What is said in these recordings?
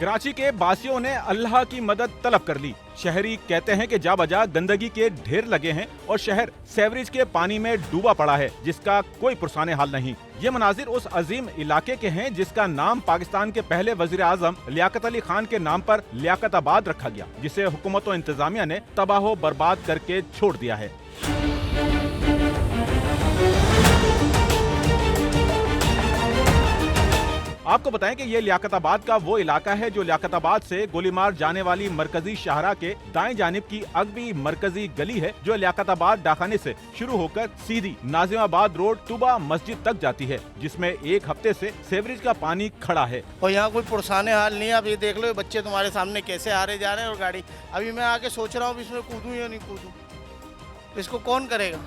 कराची के बासियों ने अल्लाह की मदद तलब कर ली। शहरी कहते हैं कि जा बजा गंदगी के ढेर लगे हैं और शहर सेवरेज के पानी में डूबा पड़ा है, जिसका कोई पुरसाने हाल नहीं। ये मनाजिर उस अजीम इलाके के हैं जिसका नाम पाकिस्तान के पहले वजीर आजम लियाकत अली खान के नाम पर लियाकताबाद रखा गया, जिसे हुकूमत और इंतजामिया ने तबाह बर्बाद करके छोड़ दिया है। आपको बताएं कि ये लियाकताबाद का वो इलाका है जो लियाकताबाद से गोलीमार जाने वाली मरकजी शाहरा के दाएं जानिब की अगबी मरकजी गली है, जो लियाकताबाद डाखाने से शुरू होकर सीधी नाजिमाबाद रोड तुबा मस्जिद तक जाती है, जिसमें एक हफ्ते से सेवरेज का पानी खड़ा है। और यहाँ कोई पुरसाने हाल नहीं है। अब ये देख लो, बच्चे तुम्हारे सामने कैसे आ रहे जा रहे हैं और गाड़ी। अभी मैं आके सोच रहा हूँ इसमें कूदूँ या नहीं कूदूँ, इसको कौन करेगा?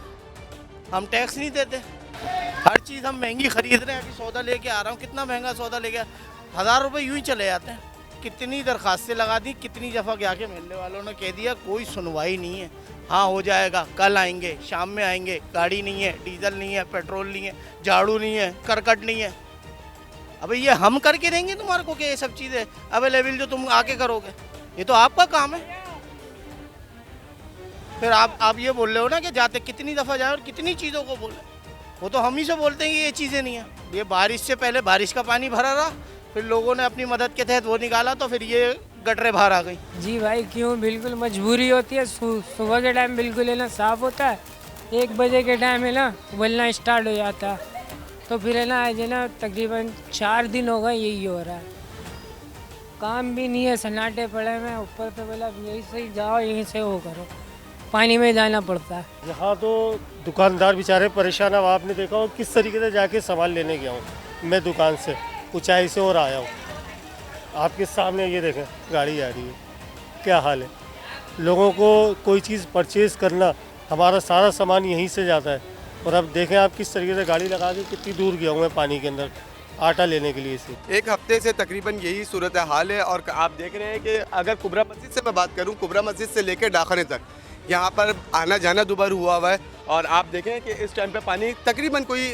हम टैक्स नहीं देते, हर चीज़ हम महंगी खरीद रहे हैं। अभी सौदा लेके आ रहा हूँ, कितना महंगा सौदा लेके 1000 रुपये यूँ ही चले जाते हैं। कितनी दरखास्तें लगा दी, कितनी दफ़ा क्या के मिलने वालों ने कह दिया, कोई सुनवाई नहीं है। हाँ हो जाएगा, कल आएंगे, शाम में आएंगे, गाड़ी नहीं है, डीजल नहीं है, पेट्रोल नहीं है, झाड़ू नहीं है, करकट नहीं है। अबे ये हम करके देंगे तुम्हारे को कि ये सब चीज़ें अवेलेबल जो तुम आके करोगे? ये तो आपका काम है। फिर आप ये बोल रहे हो ना कि जाते कितनी दफ़ा जाए और कितनी चीज़ों को बोले, वो तो हम ही से बोलते हैं कि ये चीज़ें नहीं है। ये बारिश से पहले बारिश का पानी भरा रहा, फिर लोगों ने अपनी मदद के तहत वो निकाला, तो फिर ये गटरें बाहर आ गई। जी भाई, क्यों, बिल्कुल मजबूरी होती है। सुबह के टाइम बिल्कुल है ना साफ़ होता है, 1 बजे के टाइम है ना उबलना स्टार्ट हो जाता है। तो फिर है ना आज है ना तकरीबन 4 दिन हो गए यही हो रहा है। काम भी नहीं है, सन्नाटे पड़े में, ऊपर से बोला यहीं से जाओ, यहीं से वो करो, पानी में जाना पड़ता है। यहाँ तो दुकानदार बेचारे परेशान। अब आपने देखा हो किस तरीके से जाके सामान लेने गया हूँ मैं दुकान से, ऊंचाई से और आया हूँ। आपके सामने ये देखें गाड़ी आ रही है, क्या हाल है। लोगों को कोई चीज़ परचेज़ करना, हमारा सारा सामान यहीं से जाता है, और अब देखें आप किस तरीके से गाड़ी लगा के कितनी दूर गया हूँ मैं पानी के अंदर आटा लेने के लिए। इसे 1 हफ्ते से तकरीबन यही सूरत हाल है। और आप देख रहे हैं कि अगर कुबरा मस्जिद से मैं बात करूँ, कुबरा मस्जिद से लेकर डाखाने तक यहाँ पर आना जाना दोबारा हुआ है। और आप देखें कि इस टाइम पे पानी तकरीबन कोई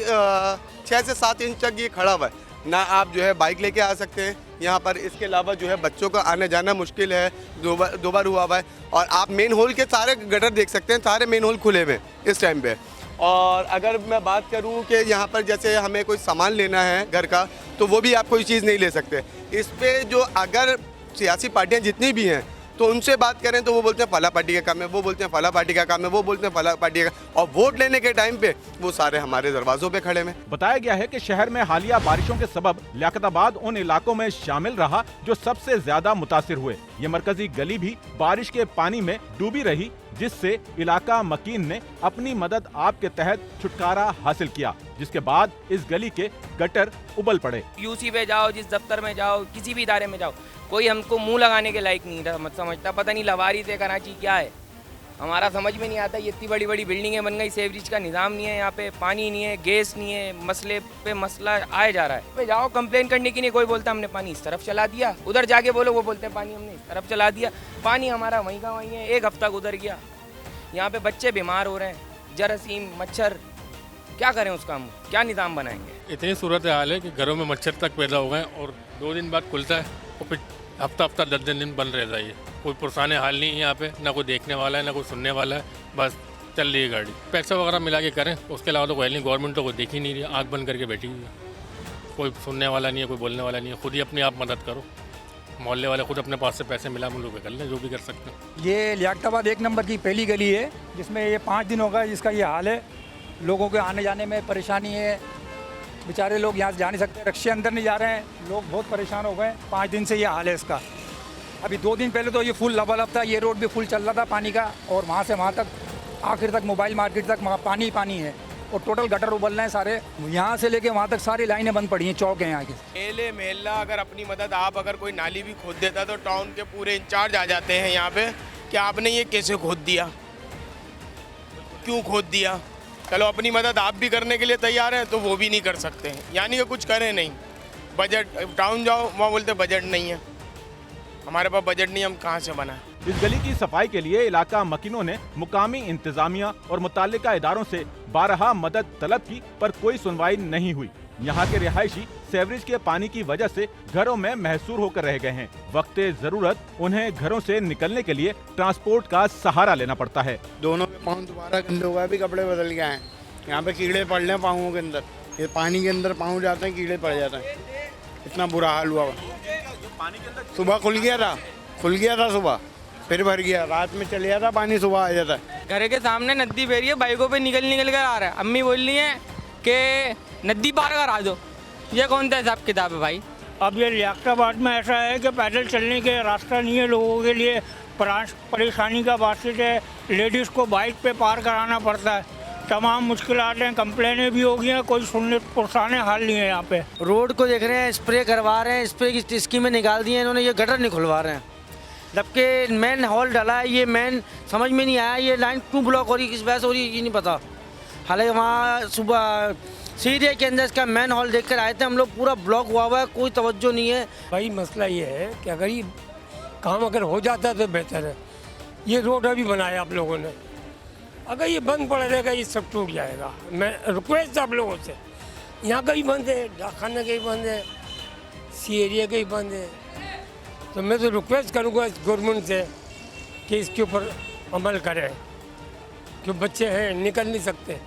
6 से 7 इंच तक ये खड़ा हुआ है। ना आप जो है बाइक लेके आ सकते हैं यहाँ पर, इसके अलावा जो है बच्चों का आना जाना मुश्किल है, दोबारा हुआ है। और आप मेन होल के सारे गटर देख सकते हैं, सारे मेन होल खुले हुए इस टाइम पे। और अगर मैं बात करूं कि यहाँ पर जैसे हमें कोई सामान लेना है घर का, तो वो भी आप कोई चीज़ नहीं ले सकते। इस पे जो अगर सियासी पार्टियाँ जितनी भी हैं तो उनसे बात करें तो वो बोलते हैं फला पार्टी का काम है, वो बोलते हैं फला पार्टी का काम है, वो बोलते हैं फला पार्टी का, और वोट लेने के टाइम पे वो सारे हमारे दरवाजों पे खड़े हैं। बताया गया है कि शहर में हालिया बारिशों के सबब लियाकताबाद उन इलाकों में शामिल रहा जो सबसे ज्यादा मुतासिर हुए। ये मरकजी गली भी बारिश के पानी में डूबी रही, जिससे इलाका मकीन ने अपनी मदद आप के तहत छुटकारा हासिल किया, जिसके बाद इस गली के गटर उबल पड़े। यूसी पे जाओ, जिस दफ्तर में जाओ, किसी भी इदारे में जाओ, कोई हमको मुंह लगाने के लायक नहीं समझता। पता नहीं लवारिस है कराची क्या है, हमारा समझ में नहीं आता। ये इतनी बड़ी बड़ी बिल्डिंगें बन गई, सेवरेज का निज़ाम नहीं है, यहाँ पे पानी नहीं है, गैस नहीं है, मसले पे मसला आए जा रहा है। पे जाओ कंप्लेन करने की नहीं, कोई बोलता हमने पानी इस तरफ चला दिया, उधर जाके बोलो वो बोलते हैं पानी हमने इस तरफ चला दिया। पानी हमारा वहीं का वहीं है, 1 हफ्ता गुजर गया। यहाँ पे बच्चे बीमार हो रहे हैं, जरासीम, मच्छर, क्या करें उसका, हम क्या निज़ाम बनाएंगे। इतनी सूरत हाल है कि घरों में मच्छर तक पैदा हो गए, और 2 दिन बाद खुलता है और फिर हफ्ता 10 दिन बंद रहता है। कोई पुरसाने हाल नहीं है यहाँ पे, ना कोई देखने वाला है ना कोई सुनने वाला है, बस चल रही है गाड़ी। पैसा वगैरह मिला के करें, उसके अलावा तो कोई नहीं। गवर्नमेंट तो कोई देख ही नहीं रही, आँख बंद करके बैठी हुई है। कोई सुनने वाला नहीं है, कोई बोलने वाला नहीं है। खुद ही अपनी आप मदद करो, मोहल्ले वाले खुद अपने पास से पैसे मिला मुझे कर लें, जो भी कर सकते हैं। ये लियाकताबाद 1 नंबर की पहली गली है जिसमें ये 5 दिन होगा जिसका ये हाल है। लोगों के आने जाने में परेशानी है, बेचारे लोग यहाँ से जा नहीं सकते, रक्शे अंदर नहीं जा रहे हैं, लोग बहुत परेशान हो गए। 5 दिन से ये हाल है इसका। अभी 2 दिन पहले तो ये फुल लबालब था, ये रोड भी फुल चल रहा था पानी का, और वहाँ से वहाँ तक आखिर तक मोबाइल मार्केट तक वहाँ पानी ही पानी है, और टोटल गटर उबल रहे हैं सारे। यहाँ से लेके वहाँ तक सारी लाइनें बंद पड़ी हैं, चौक हैं यहाँ के। मेले मेला अगर अपनी मदद आप अगर कोई नाली भी खोद देता तो टाउन के पूरे इंचार्ज आ जाते हैं यहाँ पे कि आपने ये कैसे खोद दिया, क्यों खोद दिया। चलो अपनी मदद आप भी करने के लिए तैयार हैं तो वो भी नहीं कर सकते हैं, यानी कि कुछ करें नहीं। बजट, टाउन जाओ वहाँ बोलते बजट नहीं है, हमारे पास बजट नहीं, हम कहाँ से बनाएं। इस गली की सफाई के लिए इलाका मकीनों ने मुकामी इंतजामिया और मुताल्लिका इदारों से 12 मदद तलब की, पर कोई सुनवाई नहीं हुई। यहाँ के रिहायशी सीवरेज के पानी की वजह से घरों में महसूर होकर रह गए हैं। वक्ते जरूरत उन्हें घरों से निकलने के लिए ट्रांसपोर्ट का सहारा लेना पड़ता है। दोनों के पाँव दोबारा गंदे हो गए, भी कपड़े बदल गए हैं। यहाँ पे कीड़े पड़ रहे हैं पाँवों के अंदर, ये पानी के अंदर पाँव जाते हैं, कीड़े पड़ जाते हैं। इतना बुरा हाल हुआ। सुबह खुल गया था सुबह, फिर भर गया, रात में चले जाता पानी, सुबह आ जाता है। घर के सामने नदी बह रही है, बाइकों पे निकल कर आ रहा है। अम्मी बोल रही है कि नदी पार करा दो। ये कौन सा हिसाब किताब है भाई? अब ये लियाकताबाद में ऐसा है कि पैदल चलने के रास्ता नहीं है लोगों के लिए, परेशानी का बासित है। लेडीज़ को बाइक पे पार कराना पड़ता है, तमाम मुश्किलात हैं, कंप्लेनें भी हो गई हैं, कोई सुनने पुरसाने हाल नहीं है। यहाँ पे रोड को देख रहे हैं, स्प्रे करवा रहे हैं, स्प्रे की स्कीमें निकाल दी हैं इन्होंने, ये गटर नहीं खुलवा रहे हैं। जबकि मेन हॉल डाला है, ये मेन समझ में नहीं आया ये लाइन क्यों ब्लॉक हो रही, किस वजह से हो रही है ये नहीं पता। हालांकि वहाँ सुबह सीधे के अंदर इसका मेन हॉल देख कर आए थे हम लोग, पूरा ब्लॉक हुआ है, कोई तवज्जो नहीं है। भाई मसला ये है कि अगर ये काम अगर हो जाता तो बेहतर है। ये रोड अभी बनाया आप लोगों ने, अगर ये बंद पड़ रहेगा ये सब टूट जाएगा। मैं रिक्वेस्ट आप लोगों से, यहाँ का भी बंद है, डाकखाने का भी बंद है, सी एरिया का भी बंद है, तो मैं तो रिक्वेस्ट करूँगा गवर्नमेंट से कि इसके ऊपर अमल करें, क्यों बच्चे हैं निकल नहीं सकते,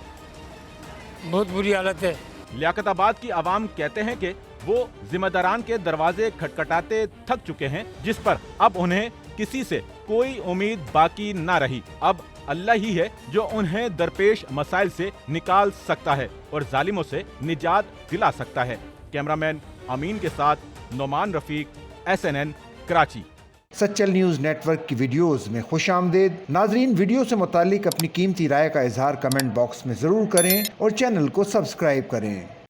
बहुत बुरी हालत है। लियाकताबाद की आवाम कहते हैं कि वो जिम्मेदारान के दरवाजे खटखटाते थक चुके हैं, जिस पर अब उन्हें किसी से कोई उम्मीद बाकी ना रही। अब अल्लाह ही है जो उन्हें दरपेश मसाइल से निकाल सकता है और जालिमों से निजात दिला सकता है। कैमरामैन अमीन के साथ Noman Rafiq, SNN Karachi. Sachal news network की वीडियोस में खुशामदीद। नाजरीन, वीडियो से मुतालिक अपनी कीमती राय का इजहार कमेंट बॉक्स में ज़रूर करें और चैनल को सब्सक्राइब करें।